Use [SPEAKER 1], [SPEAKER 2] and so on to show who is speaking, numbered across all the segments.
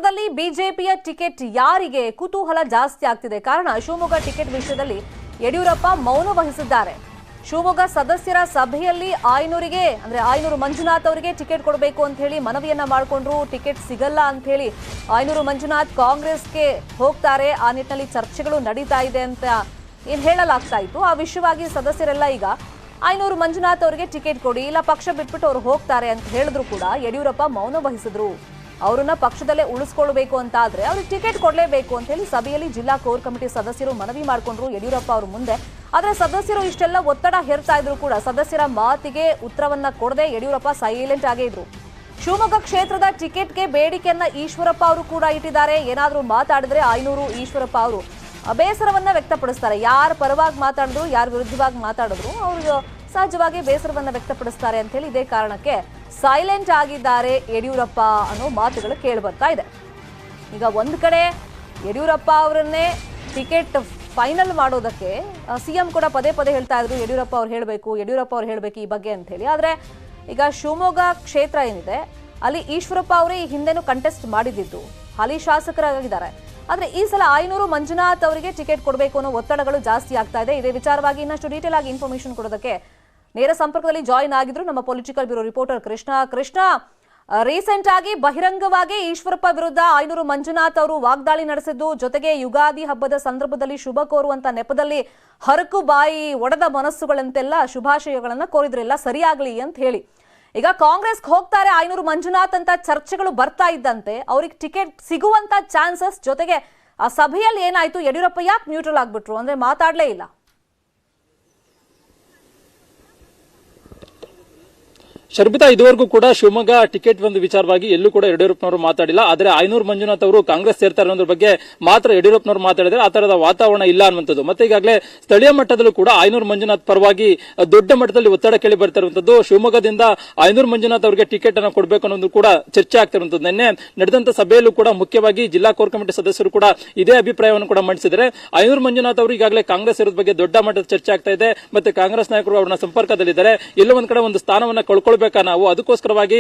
[SPEAKER 1] ಕ್ಷೇತ್ರದಲ್ಲಿ ಬಿಜೆಪಿಯ ಟಿಕೆಟ್ ಯಾರಿಗೆ ಕುತೂಹಲ ಜಾಸ್ತಿ ಆಗ್ತಿದೆ. ಕಾರಣ ಶಿವಮೊಗ್ಗ ಟಿಕೆಟ್ ವಿಷಯದಲ್ಲಿ ಯಡಿಯೂರಪ್ಪ ಮೌನ ವಹಿಸಿದ್ದಾರೆ. ಶಿವಮೊಗ್ಗ ಸದಸ್ಯರ ಸಭೆಯಲ್ಲಿ ಆಯನೂರು ಮಂಜುನಾಥ್ ಅವರಿಗೆ ಟಿಕೆಟ್ ಕೊಡಬೇಕು ಅಂತ ಹೇಳಿ ಮನವಿಯನ್ನ ಮಾಡಿಕೊಂಡ್ರು. ಟಿಕೆಟ್ ಸಿಗಲ್ಲ ಅಂತ ಹೇಳಿ ಆಯನೂರು ಮಂಜುನಾಥ್ ಕಾಂಗ್ರೆಸ್ಗೆ ಹೋಗ್ತಾರೆ. ಆ ನಿಟ್ಟಿನಲ್ಲಿ ಚರ್ಚೆಗಳು ನಡೀತಾ ಇದೆ ಅಂತ ಏನ್ ಹೇಳಲಾಗ್ತಾ ಇತ್ತು. ಆ ವಿಷಯವಾಗಿ ಸದಸ್ಯರೆಲ್ಲ ಈಗ ಆಯನೂರು ಮಂಜುನಾಥ್ ಅವರಿಗೆ ಟಿಕೆಟ್ ಕೊಡಿ, ಇಲ್ಲ ಪಕ್ಷ ಬಿಟ್ಬಿಟ್ಟು ಅವರು ಹೋಗ್ತಾರೆ ಅಂತ ಹೇಳಿದ್ರು ಕೂಡ ಯಡಿಯೂರಪ್ಪ ಮೌನ ವಹಿಸಿದ್ರು. ಅವರನ್ನ ಪಕ್ಷದಲ್ಲೇ ಉಳಿಸ್ಕೊಳ್ಬೇಕು ಅಂತ ಆದ್ರೆ ಅವ್ರಿಗೆ ಟಿಕೆಟ್ ಕೊಡಲೇಬೇಕು ಅಂತ ಹೇಳಿ ಸಭೆಯಲ್ಲಿ ಜಿಲ್ಲಾ ಕೋರ್ ಕಮಿಟಿ ಸದಸ್ಯರು ಮನವಿ ಮಾಡಿಕೊಂಡ್ರು ಯಡಿಯೂರಪ್ಪ ಅವ್ರ ಮುಂದೆ. ಆದ್ರೆ ಸದಸ್ಯರು ಇಷ್ಟೆಲ್ಲ ಒತ್ತಡ ಹೇರ್ತಾ ಇದ್ರು ಕೂಡ ಸದಸ್ಯರ ಮಾತಿಗೆ ಉತ್ತರವನ್ನ ಕೊಡದೆ ಯಡಿಯೂರಪ್ಪ ಸೈಲೆಂಟ್ ಆಗೇ ಇದ್ರು. ಶಿವಮೊಗ್ಗ ಕ್ಷೇತ್ರದ ಟಿಕೆಟ್ಗೆ ಬೇಡಿಕೆಯನ್ನ ಈಶ್ವರಪ್ಪ ಅವರು ಕೂಡ ಇಟ್ಟಿದ್ದಾರೆ. ಏನಾದ್ರೂ ಮಾತಾಡಿದ್ರೆ ಆಯನೂರು ಈಶ್ವರಪ್ಪ ಅವರು ಬೇಸರವನ್ನ ವ್ಯಕ್ತಪಡಿಸ್ತಾರೆ. ಯಾರ ಪರವಾಗಿ ಮಾತಾಡಿದ್ರು, ಯಾರ ವಿರುದ್ಧವಾಗಿ ಮಾತಾಡಿದ್ರು ಅವರು ಸಹಜವಾಗಿ ಬೇಸರವನ್ನ ವ್ಯಕ್ತಪಡಿಸ್ತಾರೆ ಅಂತ ಹೇಳಿ ಇದೇ ಕಾರಣಕ್ಕೆ ಸೈಲೆಂಟ್ ಆಗಿದ್ದಾರೆ ಯಡಿಯೂರಪ್ಪ ಅನ್ನೋ ಮಾತುಗಳು ಕೇಳಿ ಬರ್ತಾ ಇದೆ. ಈಗ ಒಂದ್ ಕಡೆ ಯಡಿಯೂರಪ್ಪ ಅವರನ್ನೇ ಟಿಕೆಟ್ ಫೈನಲ್ ಮಾಡೋದಕ್ಕೆ ಸಿಎಂ ಕೂಡ ಪದೇ ಪದೇ ಹೇಳ್ತಾ ಇದ್ರು, ಯಡಿಯೂರಪ್ಪ ಅವ್ರು ಹೇಳ್ಬೇಕು ಈ ಬಗ್ಗೆ ಅಂತ ಹೇಳಿ. ಆದ್ರೆ ಈಗ ಶಿವಮೊಗ್ಗ ಕ್ಷೇತ್ರ ಏನಿದೆ ಅಲ್ಲಿ ಈಶ್ವರಪ್ಪ ಅವರೇ ಈ ಹಿಂದೆನೂ ಕಂಟೆಸ್ಟ್ ಮಾಡಿದ್ದು, ಹಾಲಿ ಶಾಸಕರಾಗಿದ್ದಾರೆ. ಆದ್ರೆ ಈ ಸಲ ಆಯನೂರು ಮಂಜುನಾಥ್ ಅವರಿಗೆ ಟಿಕೆಟ್ ಕೊಡಬೇಕು ಅನ್ನೋ ಒತ್ತಡಗಳು ಜಾಸ್ತಿ ಆಗ್ತಾ ಇದೆ. ಇದೇ ವಿಚಾರವಾಗಿ ಇನ್ನಷ್ಟು ಡೀಟೇಲ್ ಆಗಿ ಇನ್ಫಾರ್ಮೇಶನ್ ಕೊಡೋದಕ್ಕೆ ನೇರ ಸಂಪರ್ಕದಲ್ಲಿ ಜಾಯಿನ್ ಆಗಿದ್ರು ನಮ್ಮ political bureau reporter Krishna. Recent ಆಗಿ ಬಹಿರಂಗವಾಗಿ ಈಶ್ವರಪ್ಪ ವಿರುದ್ಧ ಆಯನೂರು ಮಂಜುನಾಥ್ ಅವರು ವಾಗ್ದಾಳಿ ನಡೆಸಿದ್ದು, ಜೊತೆಗೆ ಯುಗಾದಿ ಹಬ್ಬದ ಸಂದರ್ಭದಲ್ಲಿ ಶುಭ ಕೋರುವಂತ ನೆಪದಲ್ಲಿ ಹರಕು ಬಾಯಿ ಒಡೆದ ಮನಸ್ಸುಗಳಂತೆಲ್ಲ ಶುಭಾಶಯಗಳನ್ನ ಕೋರಿದ್ರೆಲ್ಲ ಸರಿಯಾಗ್ಲಿ ಅಂತ ಹೇಳಿ ಈಗ ಕಾಂಗ್ರೆಸ್ಗೆ ಹೋಗ್ತಾರೆ ಆಯನೂರು ಮಂಜುನಾಥ್ ಅಂತ ಚರ್ಚೆಗಳು ಬರ್ತಾ ಇದ್ದಂತೆ ಅವ್ರಿಗೆ ಟಿಕೆಟ್ ಸಿಗುವಂತ ಚಾನ್ಸಸ್, ಜೊತೆಗೆ ಆ ಸಭೆಯಲ್ಲಿ ಏನಾಯ್ತು, ಯಡಿಯೂರಪ್ಪ ಯಾಕೆ ನ್ಯೂಟ್ರಲ್ ಆಗ್ಬಿಟ್ರು ಅಂದ್ರೆ ಮಾತಾಡ್ಲೇ ಇಲ್ಲ.
[SPEAKER 2] ಶರ್ಮಿತಾ, ಇದುವರೆಗೂ ಕೂಡ ಶಿವಮೊಗ್ಗ ಟಿಕೆಟ್ ಒಂದು ವಿಚಾರವಾಗಿ ಎಲ್ಲೂ ಕೂಡ ಯಡಿಯೂರಪ್ಪನವರು ಮಾತಾಡಿಲ್ಲ. ಆದರೆ ಆಯನೂರು ಮಂಜುನಾಥ್ ಅವರು ಕಾಂಗ್ರೆಸ್ ಸೇರ್ತಾರೆ ಅನ್ನೋದ್ರ ಬಗ್ಗೆ ಮಾತ್ರ ಯಡಿಯೂರಪ್ಪನವರು ಮಾತಾಡಿದರೆ ಆ ತರದ ವಾತಾವರಣ ಇಲ್ಲ ಅನ್ನುವಂಥದ್ದು. ಮತ್ತೆ ಈಗಾಗಲೇ ಸ್ಥಳೀಯ ಮಟ್ಟದಲ್ಲೂ ಕೂಡ ಆಯನೂರು ಮಂಜುನಾಥ್ ಪರವಾಗಿ ದೊಡ್ಡ ಮಟ್ಟದಲ್ಲಿ ಒತ್ತಡ ಕೇಳಿ ಬರ್ತಾ ಇರುವಂತದ್ದು. ಶಿವಮೊಗ್ಗದಿಂದ ಆಯನೂರು ಮಂಜುನಾಥ್ ಅವರಿಗೆ ಟಿಕೆಟ್ ಅನ್ನು ಕೊಡಬೇಕು ಅನ್ನೋದು ಕೂಡ ಚರ್ಚೆ ಆಗ್ತಿರುವಂತದ್ದು. ನಿನ್ನೆ ನಡೆದಂತ ಸಭೆಯಲ್ಲೂ ಕೂಡ ಮುಖ್ಯವಾಗಿ ಜಿಲ್ಲಾ ಕೋರ್ ಕಮಿಟಿ ಸದಸ್ಯರು ಕೂಡ ಇದೇ ಅಭಿಪ್ರಾಯವನ್ನು ಕೂಡ ಮಂಡಿಸಿದರೆ ಆಯನೂರು ಮಂಜುನಾಥ್ ಅವರು ಈಗಾಗಲೇ ಕಾಂಗ್ರೆಸ್ ಇರೋದ್ರ ಬಗ್ಗೆ ದೊಡ್ಡ ಮಟ್ಟದ ಚರ್ಚೆ ಆಗ್ತಾ ಇದೆ. ಮತ್ತೆ ಕಾಂಗ್ರೆಸ್ ನಾಯಕರು ಅವರನ್ನ ಸಂಪರ್ಕದಲ್ಲಿದ್ದಾರೆ. ಎಲ್ಲೋ ಒಂದ್ ಕಡೆ ಒಂದು ಸ್ಥಾನವನ್ನ ಕಳ್ಕೊಳ್ಬೇಕು ನಾವು, ಅದಕ್ಕೋಸ್ಕರವಾಗಿ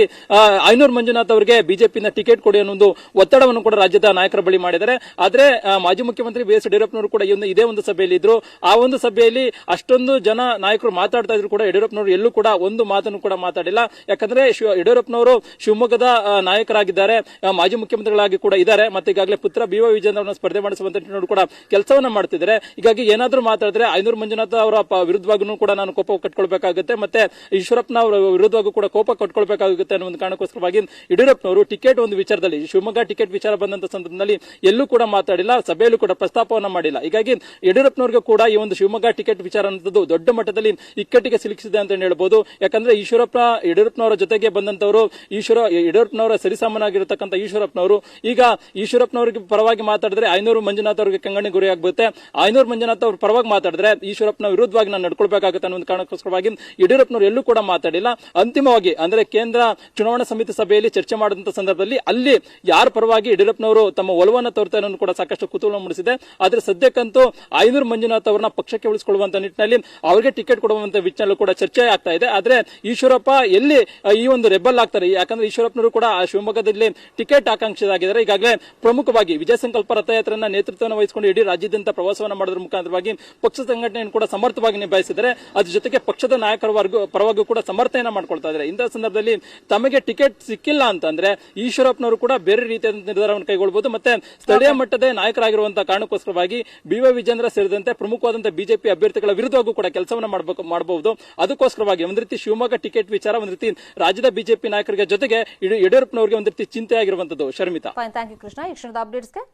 [SPEAKER 2] ಆಯನೂರು ಮಂಜುನಾಥ್ ಅವರಿಗೆ ಬಿಜೆಪಿಯಿಂದ ಟಿಕೆಟ್ ಕೊಡಿ ಅನ್ನೋ ಒತ್ತಡವನ್ನು ಕೂಡ ರಾಜ್ಯದ ನಾಯಕರ ಬಳಿ ಮಾಡಿದ್ದಾರೆ. ಆದ್ರೆ ಮಾಜಿ ಮುಖ್ಯಮಂತ್ರಿ ಬಿ ಎಸ್ ಯಡಿಯೂರಪ್ಪನವರು ಕೂಡ ಇದೇ ಒಂದು ಸಭೆಯಲ್ಲಿ ಇದ್ರು. ಆ ಒಂದು ಸಭೆಯಲ್ಲಿ ಅಷ್ಟೊಂದು ಜನ ನಾಯಕರು ಮಾತಾಡ್ತಾ ಇದ್ರು ಕೂಡ ಯಡಿಯೂರಪ್ಪನವರು ಎಲ್ಲೂ ಕೂಡ ಒಂದು ಮಾತನ್ನು ಕೂಡ ಮಾತಾಡಿಲ್ಲ. ಯಾಕಂದ್ರೆ ಯಡಿಯೂರಪ್ಪನವರು ಶಿವಮೊಗ್ಗದ ನಾಯಕರಾಗಿದ್ದಾರೆ, ಮಾಜಿ ಮುಖ್ಯಮಂತ್ರಿಗಳಾಗಿ ಕೂಡ ಇದ್ದಾರೆ. ಮತ್ತೆ ಈಗಾಗಲೇ ಪುತ್ರ ಬಿ ವೈ ವಿಜೇಂದ್ರ ಅವರನ್ನು ಸ್ಪರ್ಧೆ ಮಾಡಿಸುವಂತ ಕೂಡ ಕೆಲಸವನ್ನ ಮಾಡ್ತಿದ್ದಾರೆ. ಹೀಗಾಗಿ ಏನಾದ್ರೂ ಮಾತಾಡಿದ್ರೆ ಆಯನೂರು ಮಂಜುನಾಥ್ ಅವರ ವಿರುದ್ಧವಾಗೂ ಕೂಡ ನಾನು ಕೋಪ ಕಟ್ಕೊಳ್ಬೇಕಾಗುತ್ತೆ, ಮತ್ತೆ ಈಶ್ವರಪ್ಪನ ಅವರ ವಿರುದ್ಧವಾಗೂ ಕೂಡ ಕೋಪ ಕಟ್ಕೊಳ್ಬೇಕಾಗುತ್ತೆ ಅನ್ನೋ ಒಂದು ಕಾರಣಕ್ಕೋಸ್ಕರವಾಗಿ ಯಡಿಯೂರಪ್ಪನವರು ಟಿಕೆಟ್ ಒಂದು ವಿಚಾರದಲ್ಲಿ ಶಿವಮೊಗ್ಗ ಟಿಕೆಟ್ ವಿಚಾರ ಬಂದಂತ ಸಂದರ್ಭದಲ್ಲಿ ಎಲ್ಲೂ ಕೂಡ ಮಾತಾಡಿಲ್ಲ, ಸಭೆಯಲ್ಲೂ ಕೂಡ ಪ್ರಸ್ತಾಪವನ್ನ ಮಾಡಿಲ್ಲ. ಹೀಗಾಗಿ ಯಡಿಯೂರಪ್ಪನವರಿಗೆ ಕೂಡ ಈ ಒಂದು ಶಿವಮೊಗ್ಗ ಟಿಕೆಟ್ ವಿಚಾರ ಅನ್ನೋದು ದೊಡ್ಡ ಮಟ್ಟದಲ್ಲಿ ಇಕ್ಕಟ್ಟಿಗೆ ಸಿಲುಕಿಸಿದೆ ಅಂತ ಹೇಳ್ಬೋದು. ಯಾಕಂದ್ರೆ ಯಡಿಯೂರಪ್ಪನವರ ಜೊತೆಗೆ ಬಂದಂತವರು ಯಡಿಯೂರಪ್ಪನವರ ಸರಿಸಾಮಾನಾಗಿರತಕ್ಕಂಥ ಈಶ್ವರಪ್ಪನವರು ಈಗ ಈಶ್ವರಪ್ಪನವರಿಗೆ ಪರವಾಗಿ ಮಾತಾಡಿದ್ರೆ ಆಯನೂರು ಮಂಜುನಾಥ್ ಅವರಿಗೆ ಕಂಗಣಿ ಗುರಿಯಾಗುತ್ತೆ. ಆಯನೂರು ಮಂಜುನಾಥ್ ಅವ್ರ ಪರವಾಗಿ ಮಾತಾಡಿದ್ರೆ ಈಶ್ವರಪ್ಪನ ವಿರುದ್ಧವಾಗಿ ನಾನು ನಡ್ಕೊಳ್ಬೇಕಾಗುತ್ತೆ ಅನ್ನೋ ಒಂದು ಕಾರಣಕ್ಕೋಸ್ಕರವಾಗಿ ಯಡಿಯೂರಪ್ಪನವರು ಎಲ್ಲೂ ಕೂಡ ಮಾತಾಡಿಲ್ಲ. ಅಂತಿಮವಾಗಿ ಅಂದ್ರೆ ಕೇಂದ್ರ ಚುನಾವಣಾ ಸಮಿತಿ ಸಭೆಯಲ್ಲಿ ಚರ್ಚೆ ಮಾಡಿದಂತ ಸಂದರ್ಭದಲ್ಲಿ ಅಲ್ಲಿ ಯಾರ ಪರವಾಗಿ ಯಡಿಯೂರಪ್ಪನವರು ತಮ್ಮ ಒಲವನ್ನ ತೋರ್ತಾರೆ ಅನ್ನೋದು ಕೂಡ ಸಾಕಷ್ಟು ಕುತೂಹಲ ಮೂಡಿಸಿದೆ. ಆದ್ರೆ ಸದ್ಯಕ್ಕಂತೂ ಆಯನೂರು ಮಂಜುನಾಥ್ ಅವರನ್ನ ಪಕ್ಷಕ್ಕೆ ಉಳಿಸಿಕೊಳ್ಳುವಂತ ನಿಟ್ಟಿನಲ್ಲಿ ಅವರಿಗೆ ಟಿಕೆಟ್ ಕೊಡುವಂತ ವಿಚಾರ ಕೂಡ ಚರ್ಚೆ ಆಗ್ತಾ ಇದೆ. ಆದ್ರೆ ಈಶ್ವರಪ್ಪ ಎಲ್ಲಿ ಈ ಒಂದು ರೆಬಲ್ ಆಗ್ತಾರೆ, ಯಾಕಂದ್ರೆ ಈಶ್ವರಪ್ಪನವರು ಕೂಡ ಶಿವಮೊಗ್ಗದಲ್ಲಿ ಟಿಕೆಟ್ ಆಕಾಂಕ್ಷಿಯಾಗಿದ್ದಾರೆ. ಈಗಾಗಲೇ ಪ್ರಮುಖವಾಗಿ ವಿಜಯ ಸಂಕಲ್ಪ ರಥಯಾತ್ರೆಯನ್ನ ನೇತೃತ್ವವನ್ನು ವಹಿಸಿಕೊಂಡು ಇಡೀ ರಾಜ್ಯಾದ್ಯಂತ ಪ್ರವಾಸವನ್ನು ಮಾಡೋದ್ರ ಮುಖಾಂತರವಾಗಿ ಪಕ್ಷ ಸಂಘಟನೆಯನ್ನು ಕೂಡ ಸಮರ್ಥವಾಗಿ ನಿಭಾಯಿಸಿದ್ದಾರೆ. ಅದ್ರ ಜೊತೆಗೆ ಪಕ್ಷದ ನಾಯಕರ ಪರವಾಗಿ ಕೂಡ ಸಮರ್ಥನೆಯನ್ನ ಮಾಡ್ಕೊಳ್ತಾ ಇದ್ದಾರೆ. ಇಂತಹ ಸಂದರ್ಭದಲ್ಲಿ ತಮಗೆ ಟಿಕೆಟ್ ಸಿಕ್ಕಿಲ್ಲ ಅಂತಂದ್ರೆ ಈಶ್ವರಪ್ಪನವರು ಕೂಡ ಬೇರೆ ರೀತಿಯ ನಿರ್ಧಾರವನ್ನು ಕೈಗೊಳ್ಳಬಹುದು. ಮತ್ತೆ ಸ್ಥಳೀಯ ಮಟ್ಟದ ನಾಯಕರಾಗಿರುವಂತಹ ಕಾರಣಕ್ಕೋಸ್ಕರವಾಗಿ ಬಿ ವೈ ವಿಜೇಂದ್ರ ಸೇರಿದಂತೆ ಪ್ರಮುಖವಾದಂತಹ ಬಿಜೆಪಿ ಅಭ್ಯರ್ಥಿಗಳ ವಿರುದ್ಧವಾಗೂ ಕೂಡ ಕೆಲಸವನ್ನ ಮಾಡಬಹುದು. ಅದಕ್ಕೋಸ್ಕರವಾಗಿ ಒಂದು ರೀತಿ ಶಿವಮೊಗ್ಗ ಟಿಕೆಟ್ ವಿಚಾರ ಒಂದು ರೀತಿ ರಾಜ್ಯದ ಬಿಜೆಪಿ ನಾಯಕರಿಗೆ ಜೊತೆಗೆ ಯಡಿಯೂರಪ್ಪನವರಿಗೆ ಒಂದು ರೀತಿ ಚಿಂತೆ ಆಗಿರುವಂತದ್ದು. Sharmita,
[SPEAKER 1] thank you Krishna. ಈ ಕ್ಷಣದ ಅಪ್ಡೇಟ್ಸ್ಗೆ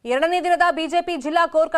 [SPEAKER 1] ಎರಡನೇ ದಿನದ ಬಿಜೆಪಿ ಜಿಲ್ಲಾ ಕೋರ್ ಕಮಿಟಿ